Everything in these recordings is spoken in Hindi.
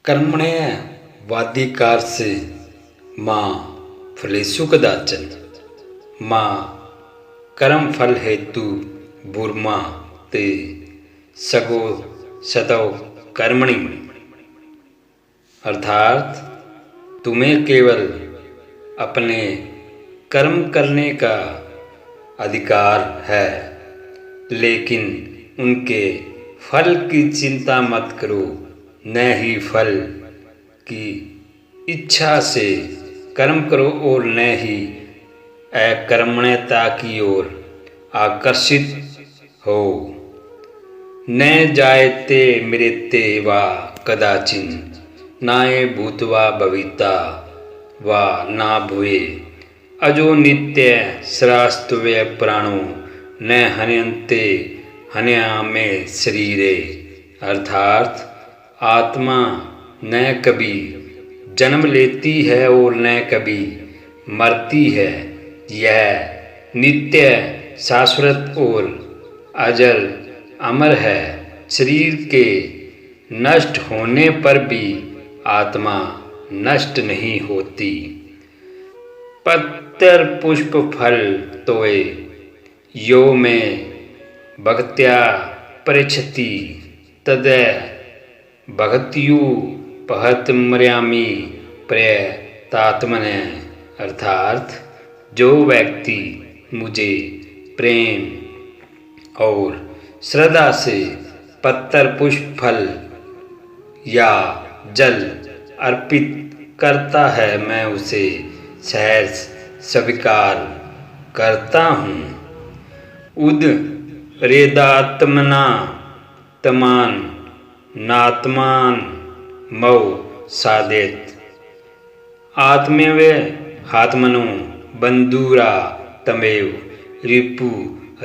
कर्मण्य वादिकार से माँ फलेषु कदाचन माँ कर्म फल हेतु बुर्मा ते सगो सतव कर्मणि। अर्थात तुम्हें केवल अपने कर्म करने का अधिकार है, लेकिन उनके फल की चिंता मत करो। न ही फल की इच्छा से कर्म करो और न ही अकर्मण्यता की ओर आकर्षित हो। न जायते मृत्ये वा कदाचिन नाय भूत्वा भविता वा ना भूये अजो नित्य सरास्त्वे प्राणो न हन्यन्ते हन्यामे शरीरे। अर्थात आत्मा न कभी जन्म लेती है और न कभी मरती है। यह नित्य शाश्वत और अजर अमर है। शरीर के नष्ट होने पर भी आत्मा नष्ट नहीं होती। पत्र पुष्प फल तोय यो में भक्त्या पृच्छति तद भक्त्यु पहत मर्यामी प्रयतात्मने। अर्थात जो व्यक्ति मुझे प्रेम और श्रद्धा से पत्तर पुष्प फल या जल अर्पित करता है, मैं उसे सहर्ष स्वीकार करता हूँ। उद रेदात्मना तमान नात्मान मौ सादेत आत्मेव हात्मनो बंधुरा तमेव रिपु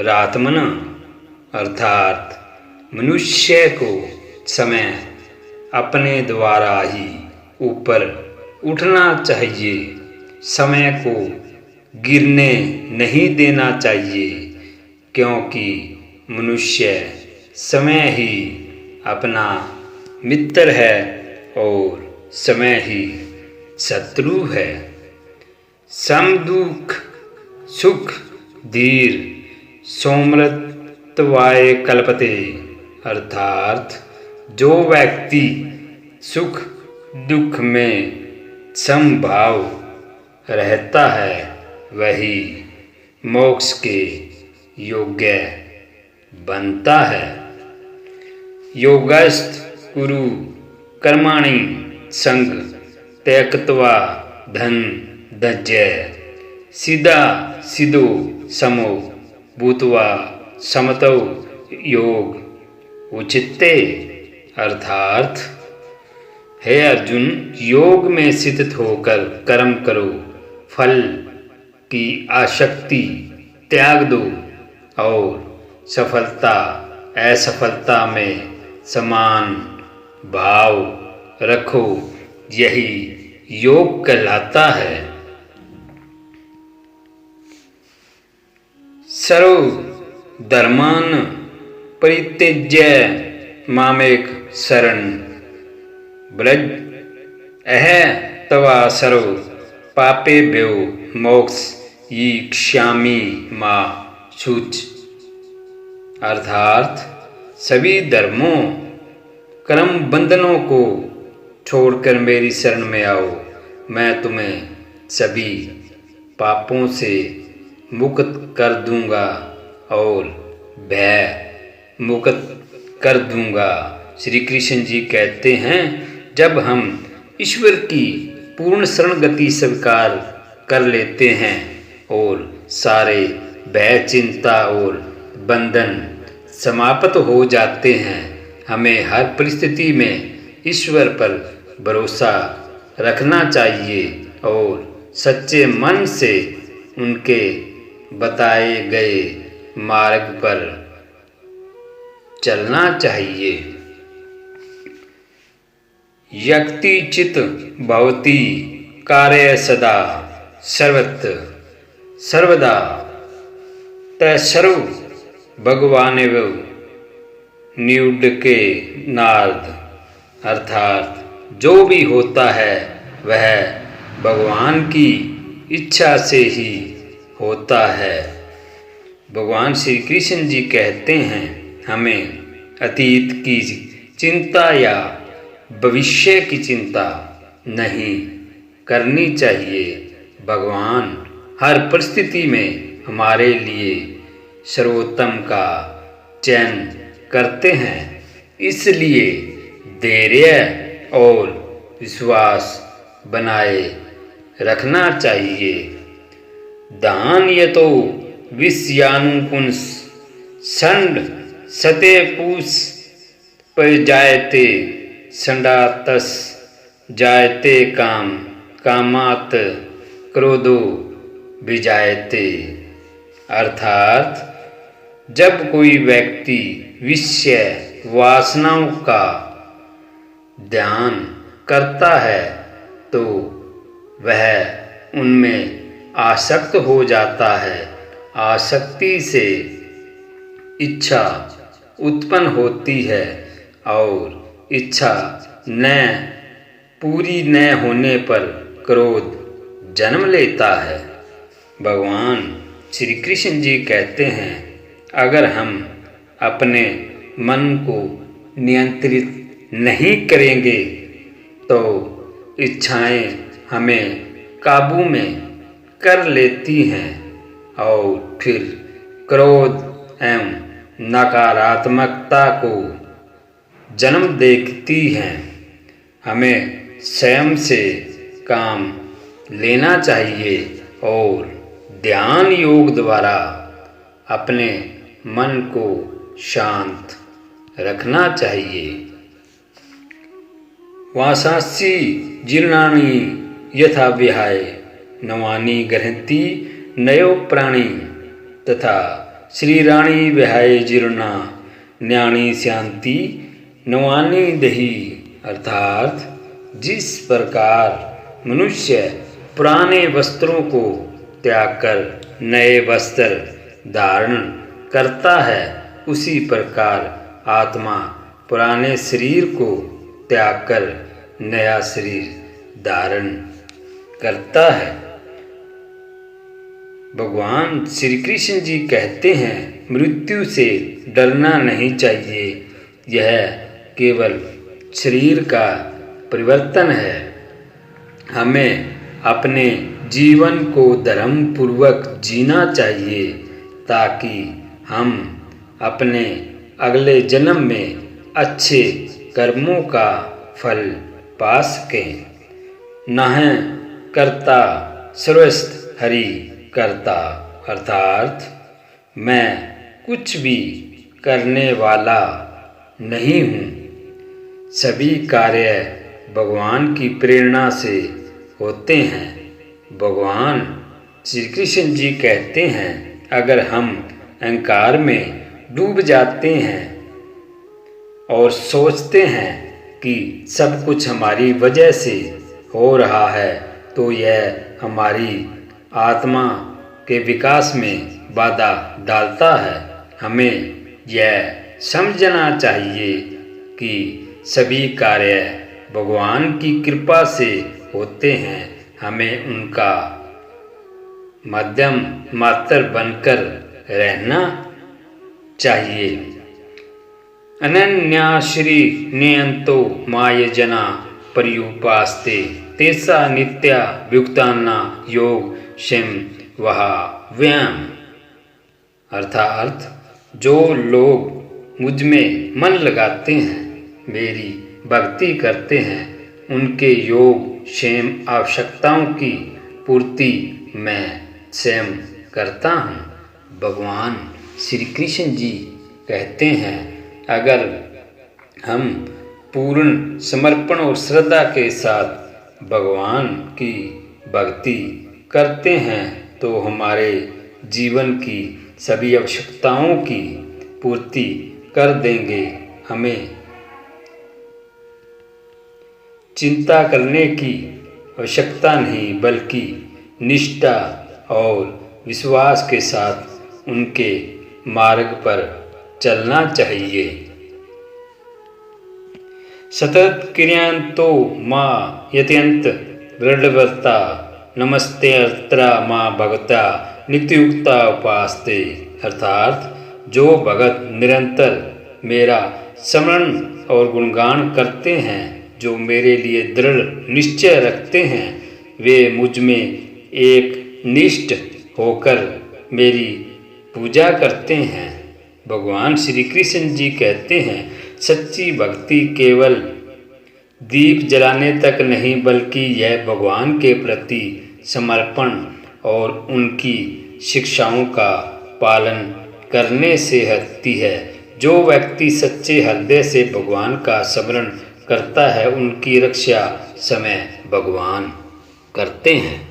रात्मन। अर्थात मनुष्य को समय अपने द्वारा ही ऊपर उठना चाहिए, समय को गिरने नहीं देना चाहिए, क्योंकि मनुष्य समय ही अपना मित्र है और समय ही शत्रु है। सम दुख सुख धीर सोमृतवाय कल्पते। अर्थात जो व्यक्ति सुख दुख में समभाव रहता है, वही मोक्ष के योग्य बनता है। योगस्थ कुरु कर्माणि संग त्यक्त्वा धन दज्य सिदा सिदो समो भूत्वा समतौ योग उचिते। अर्थात हे अर्जुन, योग में स्थित होकर कर्म करो, फल की आसक्ति त्याग दो और सफलता असफलता में समान भाव रखो, यही योग कहलाता है। सर्व धर्मान परित्यज्य मामेक शरण व्रज अह तवा सर्व पापेभ्यो मोक्ष ईक्ष्यामि मा शुच। अर्थात सभी धर्मों कर्म बंधनों को छोड़कर मेरी शरण में आओ, मैं तुम्हें सभी पापों से मुक्त कर दूंगा और भय मुक्त कर दूंगा। श्री कृष्ण जी कहते हैं, जब हम ईश्वर की पूर्ण शरण गति स्वीकार कर लेते हैं और सारे भय चिंता और बंधन समाप्त हो जाते हैं, हमें हर परिस्थिति में ईश्वर पर भरोसा रखना चाहिए और सच्चे मन से उनके बताए गए मार्ग पर चलना चाहिए। यक्ति चित भवति कार्य सदा सर्वत्र सर्वदा तत्सर्व भगवानेव नियुड के नारद। अर्थात जो भी होता है वह भगवान की इच्छा से ही होता है। भगवान श्री कृष्ण जी कहते हैं हमें अतीत की चिंता या भविष्य की चिंता नहीं करनी चाहिए। भगवान हर परिस्थिति में हमारे लिए सर्वोत्तम का चयन करते हैं, इसलिए धैर्य और विश्वास बनाए रखना चाहिए। दान ये तो विषयानुपुंस संड सते पूस पर जायते संडातस जायते काम कामात क्रोधो विजायते। अर्थात जब कोई व्यक्ति विषय वासनाओं का ध्यान करता है तो वह उनमें आसक्त हो जाता है। आसक्ति से इच्छा उत्पन्न होती है और इच्छा न पूरी न होने पर क्रोध जन्म लेता है। भगवान श्री कृष्ण जी कहते हैं अगर हम अपने मन को नियंत्रित नहीं करेंगे तो इच्छाएं हमें काबू में कर लेती हैं और फिर क्रोध एवं नकारात्मकता को जन्म देती हैं। हमें स्वयं से काम लेना चाहिए और ध्यान योग द्वारा अपने मन को शांत रखना चाहिए। वासांसि जीर्णानि यथा विहाय नवानि गृह्णन्ति नयो प्राणी तथा श्रीराणी विहाय जीर्णा न्याणी शांति नवानि दही। अर्थात जिस प्रकार मनुष्य पुराने वस्त्रों को त्याग कर नए वस्त्र धारण करता है उसी प्रकार आत्मा पुराने शरीर को त्याग कर नया शरीर धारण करता है। भगवान श्री कृष्ण जी कहते हैं मृत्यु से डरना नहीं चाहिए, यह केवल शरीर का परिवर्तन है। हमें अपने जीवन को धर्म पूर्वक जीना चाहिए ताकि हम अपने अगले जन्म में अच्छे कर्मों का फल पा सकें। नह कर्ता सर्वस्व हरि करता। अर्थात मैं कुछ भी करने वाला नहीं हूँ, सभी कार्य भगवान की प्रेरणा से होते हैं। भगवान श्री कृष्ण जी कहते हैं अगर हम अहंकार में डूब जाते हैं और सोचते हैं कि सब कुछ हमारी वजह से हो रहा है तो यह हमारी आत्मा के विकास में बाधा डालता है। हमें यह समझना चाहिए कि सभी कार्य भगवान की कृपा से होते हैं, हमें उनका मध्यम मात्र बनकर रहना चाहिए। अनन्याश्री नियंतो माय जना पर्युपास्ते तेसा नित्या व्युक्ताना योग शेम वहा व्याम। अर्थात जो लोग मुझ में मन लगाते हैं, मेरी भक्ति करते हैं, उनके योग क्षेम आवश्यकताओं की पूर्ति मैं स्वयं करता हूँ। भगवान श्री कृष्ण जी कहते हैं अगर हम पूर्ण समर्पण और श्रद्धा के साथ भगवान की भक्ति करते हैं तो हमारे जीवन की सभी आवश्यकताओं की पूर्ति कर देंगे। हमें चिंता करने की आवश्यकता नहीं बल्कि निष्ठा और विश्वास के साथ उनके मार्ग पर चलना चाहिए। सतत क्रियांतो माँ यत्यंत दृढ़व्रता नमस्ते अत्रा माँ भगता नित्ययुक्ता उपास्ते। अर्थात जो भगत निरंतर मेरा स्मरण और गुणगान करते हैं, जो मेरे लिए दृढ़ निश्चय रखते हैं, वे मुझ में एक निष्ठ होकर मेरी पूजा करते हैं। भगवान श्री कृष्ण जी कहते हैं, सच्ची भक्ति केवल दीप जलाने तक नहीं, बल्कि यह भगवान के प्रति समर्पण और उनकी शिक्षाओं का पालन करने से होती है। जो व्यक्ति सच्चे हृदय से भगवान का स्मरण करता है, उनकी रक्षा समय भगवान करते हैं।